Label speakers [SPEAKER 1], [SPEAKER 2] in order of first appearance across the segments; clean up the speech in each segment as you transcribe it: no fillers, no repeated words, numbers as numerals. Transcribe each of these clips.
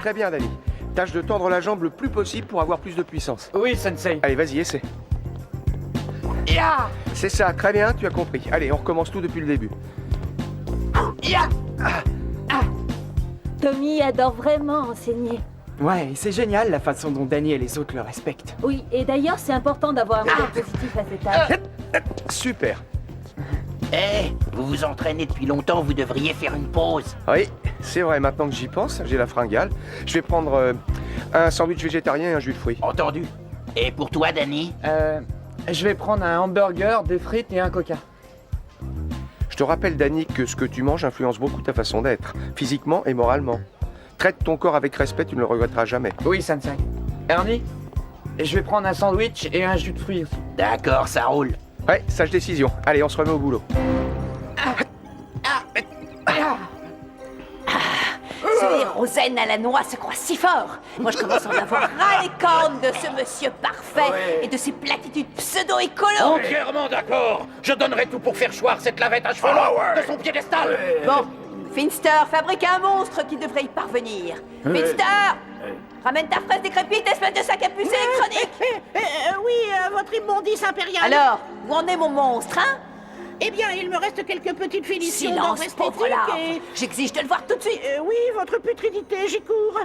[SPEAKER 1] Très bien, Danny. Tâche de tendre la jambe le plus possible pour avoir plus de puissance.
[SPEAKER 2] Oui, sensei.
[SPEAKER 1] Allez, vas-y, essaie.
[SPEAKER 2] Ya!
[SPEAKER 1] C'est ça, très bien, tu as compris. Allez, on recommence tout depuis le début.
[SPEAKER 2] Ya!
[SPEAKER 3] Tommy adore vraiment enseigner.
[SPEAKER 2] Ouais, et c'est génial la façon dont Danny et les autres le respectent.
[SPEAKER 3] Oui, et d'ailleurs, c'est important d'avoir un regard positif à cet âge.
[SPEAKER 1] Super.
[SPEAKER 4] Vous vous entraînez depuis longtemps, vous devriez faire une pause.
[SPEAKER 1] Oui, c'est vrai, maintenant que j'y pense, j'ai la fringale. Je vais prendre un sandwich végétarien et un jus de fruits.
[SPEAKER 4] Entendu. Et pour toi, Danny?
[SPEAKER 2] Je vais prendre un hamburger, des frites et un coca.
[SPEAKER 1] Je te rappelle, Danny, que ce que tu manges influence beaucoup ta façon d'être, physiquement et moralement. Traite ton corps avec respect, tu ne le regretteras jamais.
[SPEAKER 2] Oui, sensei. Ernie, je vais prendre un sandwich et un jus de fruits aussi.
[SPEAKER 4] D'accord, ça roule.
[SPEAKER 1] Ouais, sage décision. Allez, on se remet au boulot.
[SPEAKER 5] Ce hérosène à la noix se croit si fort. Moi, je commence à en avoir ras les cornes de ce monsieur parfait et de ses platitudes pseudo-écolo.
[SPEAKER 6] Entièrement d'accord. Je donnerai tout pour faire choir cette lavette à cheveux longs de son piédestal.
[SPEAKER 5] Bon, Finster fabrique un monstre qui devrait y parvenir. Finster, ramène ta fraise décrépite, espèce de sac à puce électronique.
[SPEAKER 7] Oui, votre immondice impériale.
[SPEAKER 5] Alors, où en est mon monstre, hein?
[SPEAKER 7] Eh bien, il me reste quelques petites finitions
[SPEAKER 5] Silence,
[SPEAKER 7] d'ordre
[SPEAKER 5] pauvre
[SPEAKER 7] esthétique
[SPEAKER 5] larve.
[SPEAKER 7] et...
[SPEAKER 5] J'exige de le voir tout de suite.
[SPEAKER 7] oui, votre putridité, j'y cours.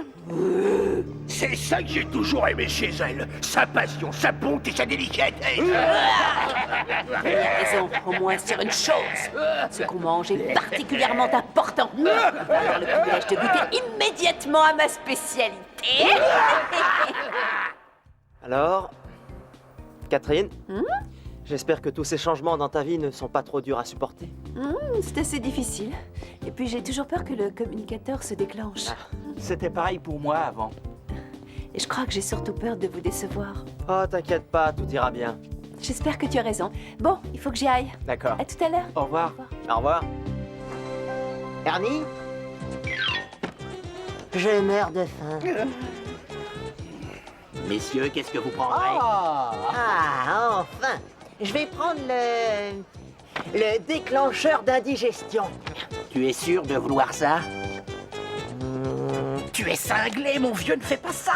[SPEAKER 6] C'est ça que j'ai toujours aimé chez elle. Sa passion, sa bonté, sa délicatesse.
[SPEAKER 5] Il a raison, au moins sur une chose. Ce qu'on mange est particulièrement important. On va avoir le privilège de goûter immédiatement à ma spécialité.
[SPEAKER 8] Alors, Catherine, j'espère que tous ces changements dans ta vie ne sont pas trop durs à supporter.
[SPEAKER 5] C'est assez difficile. Et puis j'ai toujours peur que le communicateur se déclenche.
[SPEAKER 4] C'était pareil pour moi avant.
[SPEAKER 5] Et je crois que j'ai surtout peur de vous décevoir.
[SPEAKER 8] Oh, t'inquiète pas, tout ira bien.
[SPEAKER 5] J'espère que tu as raison. Bon, il faut que j'y aille.
[SPEAKER 8] D'accord.
[SPEAKER 5] À tout à l'heure.
[SPEAKER 8] Au revoir. Au revoir.
[SPEAKER 9] Ernie? Je meurs de faim.
[SPEAKER 4] Messieurs, qu'est-ce que vous prendrez?
[SPEAKER 9] Ah, enfin! Je vais prendre le déclencheur d'indigestion.
[SPEAKER 4] Tu es sûr de vouloir ça? Tu es cinglé, mon vieux, ne fais pas ça!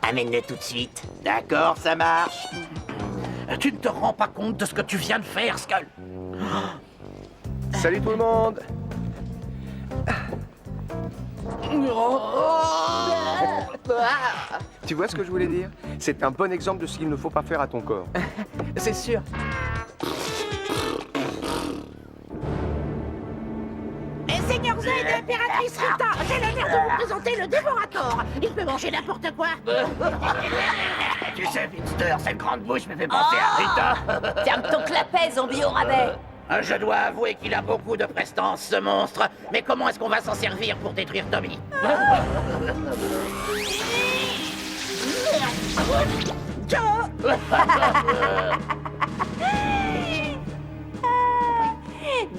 [SPEAKER 4] Amène-le tout de suite. D'accord, ça marche.
[SPEAKER 6] Tu ne te rends pas compte de ce que tu viens de faire, Skull.
[SPEAKER 1] Salut tout le monde. Tu vois ce que je voulais dire? C'est un bon exemple de ce qu'il ne faut pas faire à ton corps.
[SPEAKER 2] C'est sûr.
[SPEAKER 7] Seigneur Z, impératrice Rita, j'ai l'honneur de vous présenter le Dévorator. Il peut manger n'importe quoi.
[SPEAKER 6] Tu sais, Finster, cette grande bouche me fait penser à Rita.
[SPEAKER 5] Ferme ton clapet, zombie au rabais.
[SPEAKER 6] Je dois avouer qu'il a beaucoup de prestance, ce monstre. Mais comment est-ce qu'on va s'en servir pour détruire Tommy?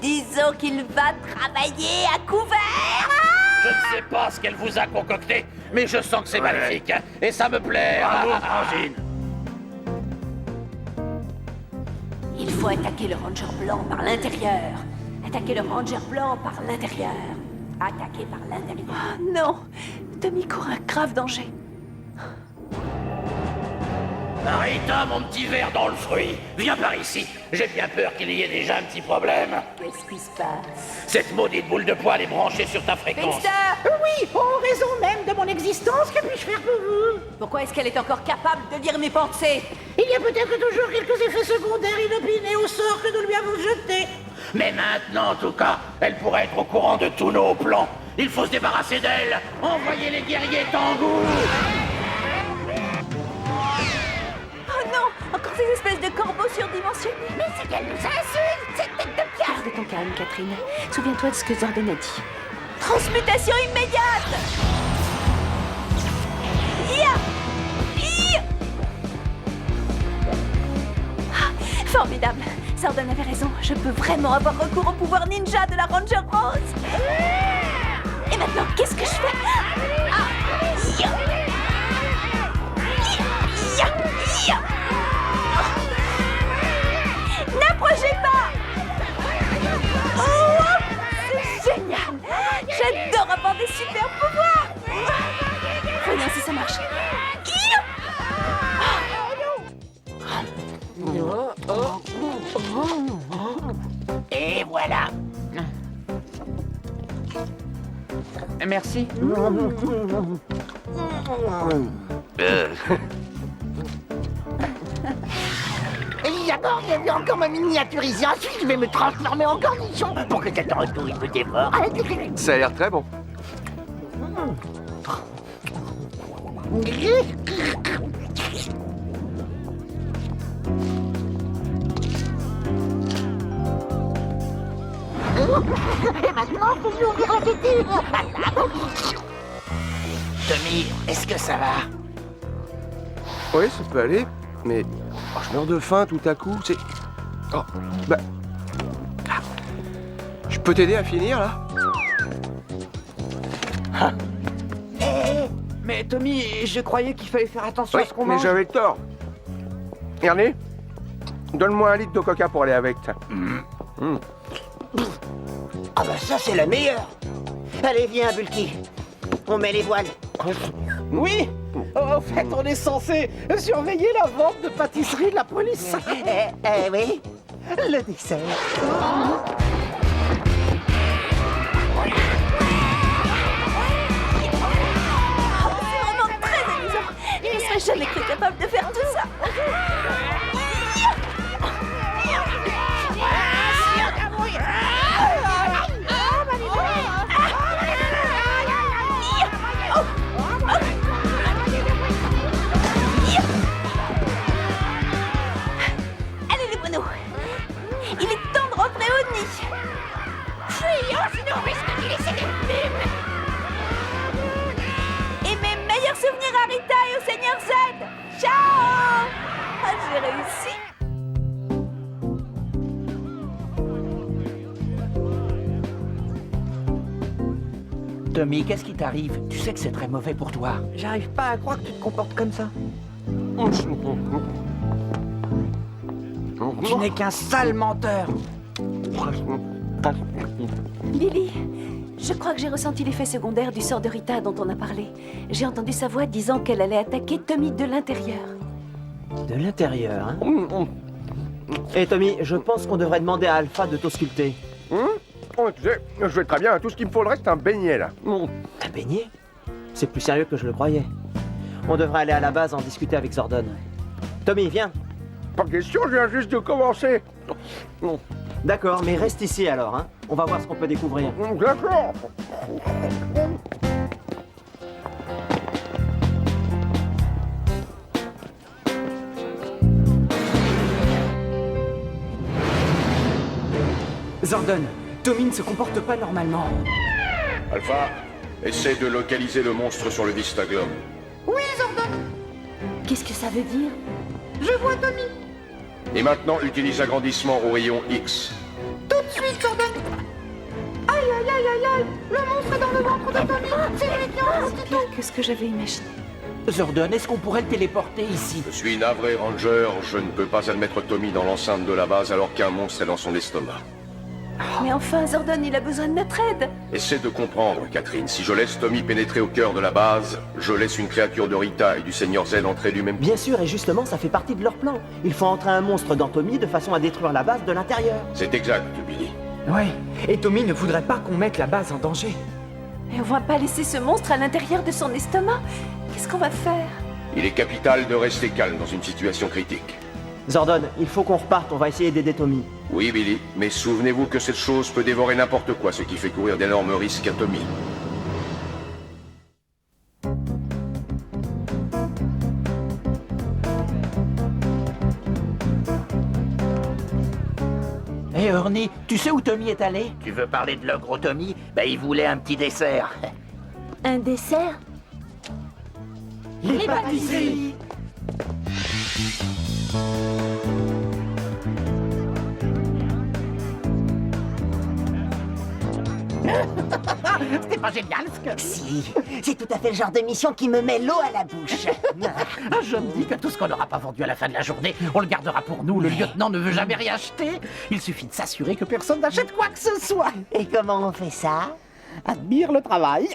[SPEAKER 5] Disons qu'il va travailler à couvert.
[SPEAKER 6] Je ne sais pas ce qu'elle vous a concocté, mais je sens que c'est maléfique. Et ça me plaît. Frangine.
[SPEAKER 5] Il faut attaquer le Ranger blanc par l'intérieur. Attaquer le Ranger blanc par l'intérieur. Attaquer par l'intérieur. Non, Tommy court un grave danger.
[SPEAKER 6] Rita, mon petit verre dans le fruit, viens par ici. J'ai bien peur qu'il y ait déjà un petit problème.
[SPEAKER 5] Qu'est-ce qui se passe?
[SPEAKER 6] Cette maudite boule de poil est branchée sur ta fréquence.
[SPEAKER 5] Finster!
[SPEAKER 7] Oui, en raison même de mon existence, que puis-je faire pour vous?
[SPEAKER 5] Pourquoi est-ce qu'elle est encore capable de lire mes pensées?
[SPEAKER 7] Il y a peut-être toujours quelques effets secondaires inopinés au sort que nous lui avons jeté.
[SPEAKER 6] Mais maintenant, en tout cas, elle pourrait être au courant de tous nos plans. Il faut se débarrasser d'elle. Envoyez les guerriers Tangou.
[SPEAKER 5] Oh non! Encore ces espèces de corbeaux surdimensionnés!
[SPEAKER 7] Mais c'est qu'elle nous insulte, cette tête de pierre.
[SPEAKER 5] Garde ton calme, Catherine. Souviens-toi de ce que Zordon a dit. Transmutation immédiate! Ya! Ya! Ah, formidable! Zordon avait raison. Je peux vraiment avoir recours au pouvoir ninja de la Ranger Rose. Et maintenant, qu'est-ce que je fais? Ah! Ya! Ya! Ya! N'approchez pas! Oh! C'est génial! J'adore avoir des super pouvoirs!
[SPEAKER 4] voilà.
[SPEAKER 2] Merci.
[SPEAKER 4] Et d'abord, je vais encore me miniaturiser. Ensuite, je vais me transformer en cornichon pour que cet retour, il me dévore.
[SPEAKER 1] Ça a l'air très bon.
[SPEAKER 4] Et maintenant, je peux lui ouvrir l'appétit. Tommy, est-ce que ça va?
[SPEAKER 1] Oui, ça peut aller, mais je meurs de faim tout à coup. C'est. Oh, bah. Je peux t'aider à finir là?
[SPEAKER 2] Mais Tommy, je croyais qu'il fallait faire attention
[SPEAKER 1] Oui,
[SPEAKER 2] à ce qu'on
[SPEAKER 1] mais
[SPEAKER 2] mange.
[SPEAKER 1] j'avais tort. Ernie, donne-moi un litre de coca pour aller avec.
[SPEAKER 9] Ah bah ça, c'est la meilleure. Allez, viens, Bulky. On met les voiles.
[SPEAKER 7] Oui. En fait, on est censé surveiller la vente de pâtisserie de la police.
[SPEAKER 9] Oui. Le dessert.
[SPEAKER 5] C'est vraiment très amusant. Je ne serais jamais cru capable de faire tout ça. Allez les moineaux. Il est temps de rentrer au nid. Fuyons, sinon on risque d'y laisser des plumes. Et mes meilleurs souvenirs à Rita et au Seigneur Z. Ciao. Ah, j'ai réussi.
[SPEAKER 4] Tommy, qu'est-ce qui t'arrive? Tu sais que c'est très mauvais pour toi.
[SPEAKER 2] J'arrive pas à croire que tu te comportes comme ça. Tu n'es qu'un sale menteur.
[SPEAKER 5] Billy, je crois que j'ai ressenti l'effet secondaire du sort de Rita dont on a parlé. J'ai entendu sa voix disant qu'elle allait attaquer Tommy de l'intérieur.
[SPEAKER 8] De l'intérieur, hein? Et Tommy, je pense qu'on devrait demander à Alpha de t'ausculter.
[SPEAKER 1] Oh, tu sais, je vais très bien. Tout ce qu'il me faudrait, c'est un beignet là.
[SPEAKER 8] Un beignet? C'est plus sérieux que je le croyais. On devrait aller à la base en discuter avec Zordon. Tommy, viens.
[SPEAKER 1] Pas question, je viens juste de commencer.
[SPEAKER 8] D'accord, mais reste ici alors, hein? On va voir ce qu'on peut découvrir.
[SPEAKER 1] D'accord.
[SPEAKER 2] Zordon, Tommy ne se comporte pas normalement.
[SPEAKER 10] Alpha, essaie de localiser le monstre sur le Vistaglum.
[SPEAKER 7] Oui, Zordon.
[SPEAKER 5] Qu'est-ce que ça veut dire?
[SPEAKER 7] Je vois Tommy.
[SPEAKER 10] Et maintenant, utilise agrandissement au rayon X.
[SPEAKER 7] Tout de suite, Zordon. Aïe, aïe, aïe, aïe, aïe. Le monstre est dans le ventre de Tommy. C'est lui qui en a
[SPEAKER 5] Pire que ce que j'avais imaginé.
[SPEAKER 4] Zordon, est-ce qu'on pourrait le téléporter ici?
[SPEAKER 10] Je suis navré, Ranger. Je ne peux pas admettre Tommy dans l'enceinte de la base alors qu'un monstre est dans son estomac.
[SPEAKER 5] Mais enfin, Zordon, il a besoin de notre aide.
[SPEAKER 10] Essaie de comprendre, Catherine. Si je laisse Tommy pénétrer au cœur de la base, je laisse une créature de Rita et du Seigneur Z entrer du même.
[SPEAKER 8] Bien sûr, et justement, ça fait partie de leur plan. Il faut entrer un monstre dans Tommy de façon à détruire la base de l'intérieur.
[SPEAKER 10] C'est exact, Billy.
[SPEAKER 2] Ouais, et Tommy ne voudrait pas qu'on mette la base en danger.
[SPEAKER 5] Et on va pas laisser ce monstre à l'intérieur de son estomac. Qu'est-ce qu'on va faire?
[SPEAKER 10] Il est capital de rester calme dans une situation critique.
[SPEAKER 8] Zordon, il faut qu'on reparte, on va essayer d'aider Tommy.
[SPEAKER 10] Oui, Billy, mais souvenez-vous que cette chose peut dévorer n'importe quoi, ce qui fait courir d'énormes risques à Tommy.
[SPEAKER 4] Hé, Ernie, tu sais où Tommy est allé? Tu veux parler de l'ogre Tommy? Ben, il voulait un petit dessert.
[SPEAKER 5] Un dessert?
[SPEAKER 4] Les pâtisseries!
[SPEAKER 7] C'était pas génial, ce que...
[SPEAKER 9] Si, c'est tout à fait le genre de mission qui me met l'eau à la bouche.
[SPEAKER 7] Je me dis que tout ce qu'on n'aura pas vendu à la fin de la journée, on le gardera pour nous. Le lieutenant ne veut jamais rien acheter. Il suffit de s'assurer que personne n'achète quoi que ce soit.
[SPEAKER 9] Et comment on fait ça?
[SPEAKER 7] Admire le travail.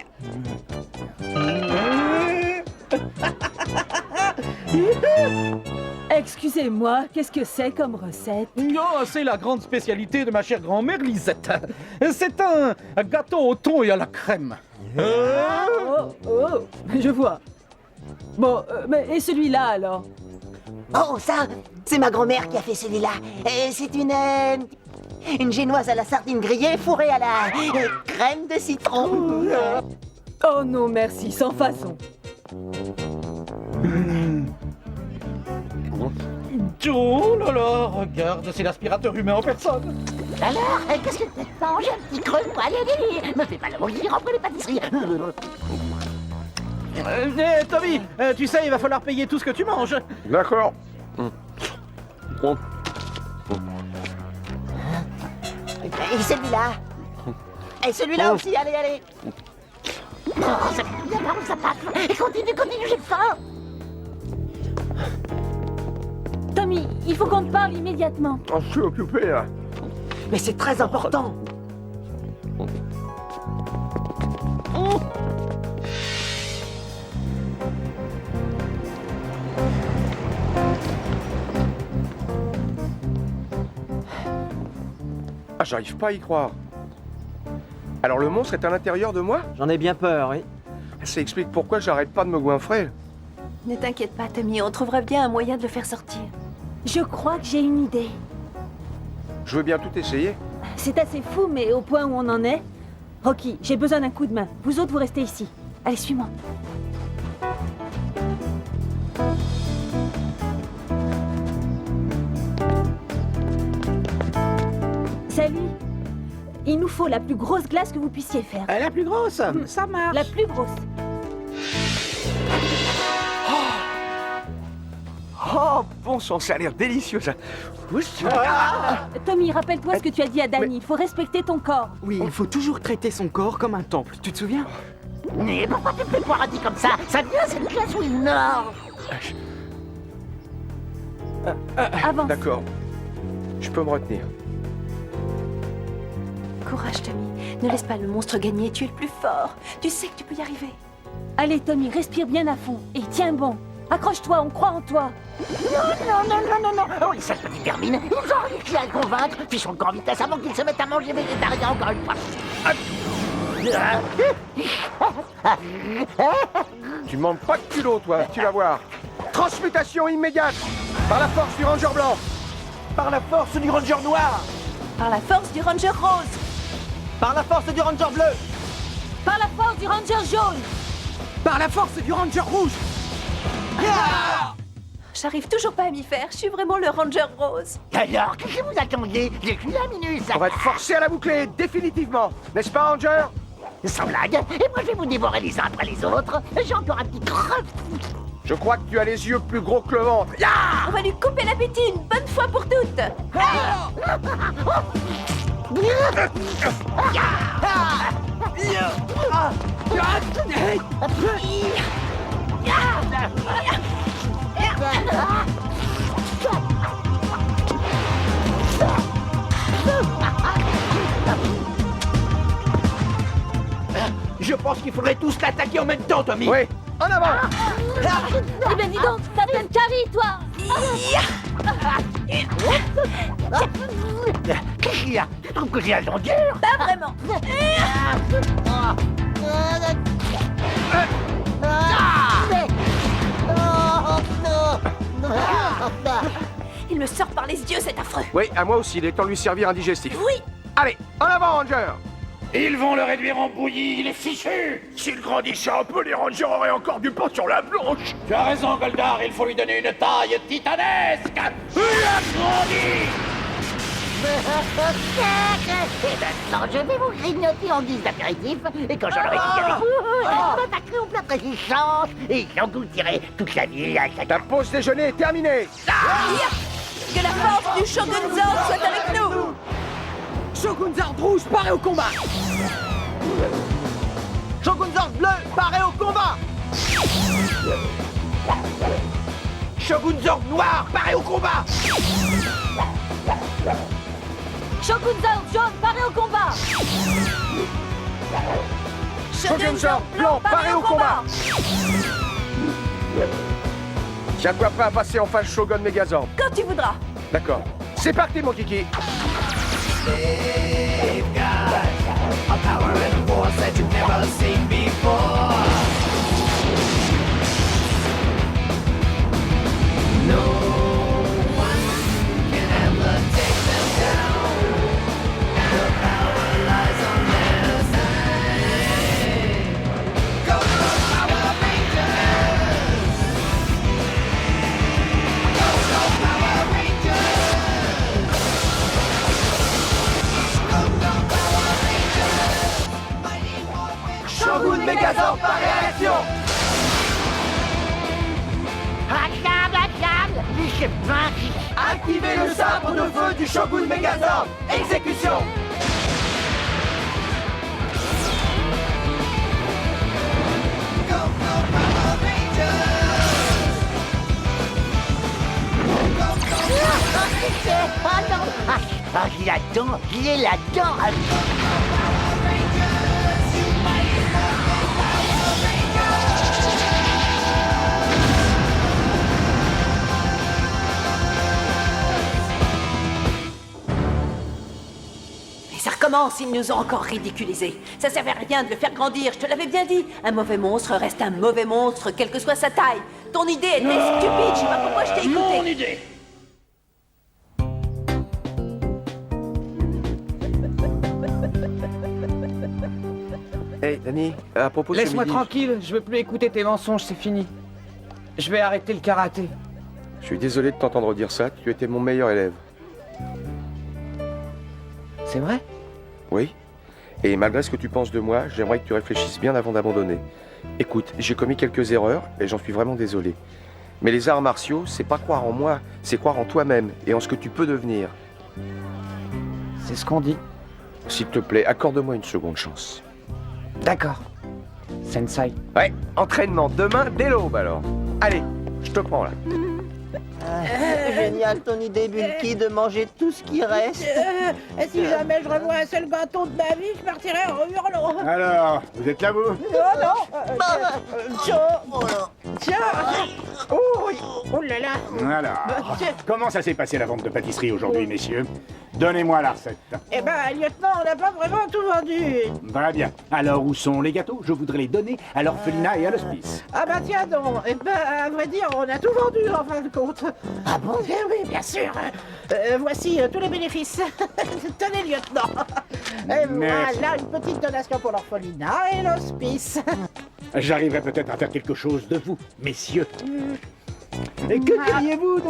[SPEAKER 3] Excusez-moi, qu'est-ce que c'est comme recette?
[SPEAKER 11] Oh, c'est la grande spécialité de ma chère grand-mère Lisette. C'est un gâteau au thon et à la crème.
[SPEAKER 3] Oh, je vois. Bon, mais et celui-là alors?
[SPEAKER 9] Oh, ça, c'est ma grand-mère qui a fait celui-là. C'est une génoise à la sardine grillée fourrée à la crème de citron.
[SPEAKER 3] Oh non, merci, sans façon.
[SPEAKER 11] Oh là là, regarde, c'est l'aspirateur humain en personne.
[SPEAKER 4] Alors, qu'est-ce que tu manges, un petit creux? Allez, me fais pas la mourir, rentre les pâtisseries.
[SPEAKER 11] Tommy, tu sais, il va falloir payer tout ce que tu manges.
[SPEAKER 1] D'accord.
[SPEAKER 9] Et celui-là. Et celui-là aussi, allez.
[SPEAKER 4] Oh, ça fait bien par où ça passe. Et continue, j'ai faim.
[SPEAKER 3] Tommy, il faut qu'on te parle immédiatement.
[SPEAKER 1] Oh, je suis occupé là.
[SPEAKER 9] Mais c'est très important.
[SPEAKER 1] Ah, j'arrive pas à y croire. Alors le monstre est à l'intérieur de moi?
[SPEAKER 8] J'en ai bien peur, oui.
[SPEAKER 1] Ça explique pourquoi j'arrête pas de me goinfrer.
[SPEAKER 5] Ne t'inquiète pas, Tommy, on trouvera bien un moyen de le faire sortir.
[SPEAKER 3] Je crois que j'ai une idée.
[SPEAKER 1] Je veux bien tout essayer.
[SPEAKER 3] C'est assez fou, mais au point où on en est... Rocky, j'ai besoin d'un coup de main. Vous autres, vous restez ici. Allez, suis-moi. Salut. Il nous faut la plus grosse glace que vous puissiez faire.
[SPEAKER 7] La plus grosse, ça marche.
[SPEAKER 3] La plus grosse.
[SPEAKER 1] Oh, bon sang, ça a l'air délicieux ça.
[SPEAKER 3] Tommy, rappelle-toi ce que tu as dit à Danny. Il faut respecter ton corps.
[SPEAKER 7] Oui, il faut toujours traiter son corps comme un temple, tu te souviens?
[SPEAKER 4] Mais pourquoi tu me fais poiradis comme ça? Ça vient, cette glace ou il meurt?
[SPEAKER 3] Avance.
[SPEAKER 1] D'accord. Je peux me retenir.
[SPEAKER 5] Courage, Tommy. Ne laisse pas le monstre gagner, tu es le plus fort. Tu sais que tu peux y arriver.
[SPEAKER 3] Allez, Tommy, respire bien à fond. Et tiens bon. Accroche-toi, on croit en toi.
[SPEAKER 4] Non. Oh, les sales petits vermines. Ils ont réussi à le convaincre. Fichons le camp en vitesse avant qu'ils se mettent à manger végétarien encore une fois.
[SPEAKER 1] Tu manques pas de culot, toi, tu vas voir. Transmutation immédiate. Par la force du Ranger blanc.
[SPEAKER 8] Par la force du Ranger noir.
[SPEAKER 5] Par la force du Ranger rose.
[SPEAKER 8] Par la force du Ranger bleu.
[SPEAKER 3] Par la force du Ranger jaune.
[SPEAKER 7] Par la force du Ranger rouge.
[SPEAKER 5] J'arrive toujours pas à m'y faire, je suis vraiment le Ranger rose.
[SPEAKER 4] Alors, qu'est-ce que vous attendiez? J'ai plus la minute.
[SPEAKER 1] On va te forcer à la boucler, définitivement. N'est-ce pas, Ranger?
[SPEAKER 4] Sans blague. Et moi, je vais vous dévorer les uns après les autres. J'ai encore un petit creux.
[SPEAKER 1] Je crois que tu as les yeux plus gros que le ventre. Ya!
[SPEAKER 5] On va lui couper l'appétit une bonne fois pour toutes.
[SPEAKER 7] Je pense qu'il faudrait tous l'attaquer en même temps, Tommy.
[SPEAKER 1] Oui, en avant!
[SPEAKER 3] Eh ben dis donc, t'as plein de caries, toi.
[SPEAKER 4] Qu'est-ce qu'il y a? Tu trouves que j'ai un dent dur?
[SPEAKER 5] Pas vraiment. Il me sort par les yeux, c'est affreux.
[SPEAKER 1] Oui, à moi aussi, il est temps de lui servir un digestif.
[SPEAKER 5] Oui.
[SPEAKER 1] Allez, en avant, Ranger!
[SPEAKER 6] Ils vont le réduire en bouillie, il est fichu.
[SPEAKER 10] S'il grandissait un peu, les Rangers auraient encore du pain sur la planche.
[SPEAKER 6] Tu as raison, Goldar, il faut lui donner une taille titanesque. Il a grandi.
[SPEAKER 4] Et maintenant, je vais vous grignoter en guise d'apéritif. Et quand j'en aurai fini avec vous, je m'attaquerai au plat de résistance. Et j'en goûterai toute la vie à chacun.
[SPEAKER 1] Ta pause déjeuner est terminée.
[SPEAKER 5] Que la force du Shogun Zord soit avec nous.
[SPEAKER 7] Shogun Zord rouge, paré au combat.
[SPEAKER 8] Shogun Zord bleu, paré au combat.
[SPEAKER 7] Shogun Zord noir, paré au combat.
[SPEAKER 3] Shogun Zord jaune, paré au combat.
[SPEAKER 1] Shogun Zord blanc, paré au combat. Tiens-toi prêt à passer en phase Shogun Megazord.
[SPEAKER 5] Quand tu voudras.
[SPEAKER 1] D'accord. C'est parti, mon kiki. Shogun Megazord par réaction.
[SPEAKER 4] Accable, du chemin.
[SPEAKER 1] Activez le sabre de feu du Shogun Megazord. Exécution.
[SPEAKER 4] Ah non. J'ai la dent, j'ai la dent.
[SPEAKER 5] Et ça recommence, ils nous ont encore ridiculisés. Ça servait à rien de le faire grandir, je te l'avais bien dit. Un mauvais monstre reste un mauvais monstre, quelle que soit sa taille. Ton idée était stupide, je sais pas pourquoi je t'ai écouté.
[SPEAKER 6] Mon idée.
[SPEAKER 1] Hey, Danny, à propos de ce
[SPEAKER 2] Laisse-moi
[SPEAKER 1] midi,
[SPEAKER 2] tranquille, je veux plus écouter tes mensonges, c'est fini. Je vais arrêter le karaté.
[SPEAKER 1] je suis désolé de t'entendre dire ça. Tu étais mon meilleur élève.
[SPEAKER 2] C'est vrai?
[SPEAKER 1] Oui. Et malgré ce que tu penses de moi, j'aimerais que tu réfléchisses bien avant d'abandonner. Écoute, j'ai commis quelques erreurs et j'en suis vraiment désolé. Mais les arts martiaux, c'est pas croire en moi, c'est croire en toi-même et en ce que tu peux devenir.
[SPEAKER 2] C'est ce qu'on dit.
[SPEAKER 1] S'il te plaît, accorde-moi une seconde chance.
[SPEAKER 2] D'accord. Sensei.
[SPEAKER 1] Ouais, entraînement demain dès l'aube alors. Allez, je te prends là.
[SPEAKER 9] Génial ton idée, Bulky, de manger tout ce qui reste.
[SPEAKER 12] Si jamais je revois un seul gâteau de ma vie, je partirai en hurlant.
[SPEAKER 13] Alors, vous êtes là, vous?
[SPEAKER 12] Oh non Tiens Tiens Oh oui Oh là là
[SPEAKER 13] Alors, comment ça s'est passé la vente de pâtisserie aujourd'hui, messieurs? Donnez-moi la recette.
[SPEAKER 12] Eh ben, lieutenant, on n'a pas vraiment tout vendu.
[SPEAKER 13] Très bien. Alors, où sont les gâteaux? Je voudrais les donner à l'orphelinat et à l'hospice.
[SPEAKER 12] Ah bah tiens donc. Eh ben, à vrai dire, on a tout vendu en fin de compte.
[SPEAKER 9] Ah bon?
[SPEAKER 12] Eh oui, bien sûr. Voici tous les bénéfices. Tenez, lieutenant. Et
[SPEAKER 13] Merci.
[SPEAKER 12] voilà une petite donation pour l'orphelinat et l'hospice.
[SPEAKER 13] J'arriverai peut-être à faire quelque chose de vous, messieurs. Et que diriez-vous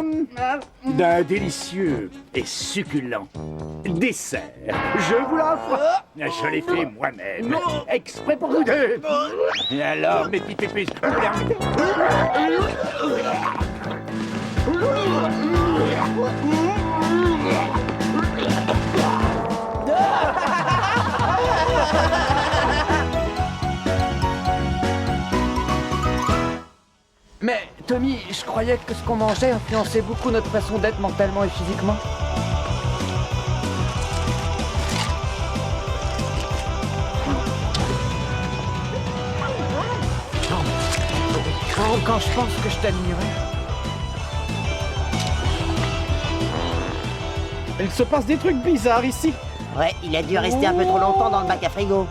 [SPEAKER 13] d'un délicieux et succulent dessert? Je vous l'offre. Je l'ai fait moi-même, exprès pour vous deux. Et alors, mes petites pépites, vous les remettez?
[SPEAKER 2] Mais, Tommy, je croyais que ce qu'on mangeait influençait beaucoup notre façon d'être mentalement et physiquement. Quand je pense que je t'admirais.
[SPEAKER 11] Il se passe des trucs bizarres ici.
[SPEAKER 9] Ouais, il a dû rester un peu trop longtemps dans le bac à frigo.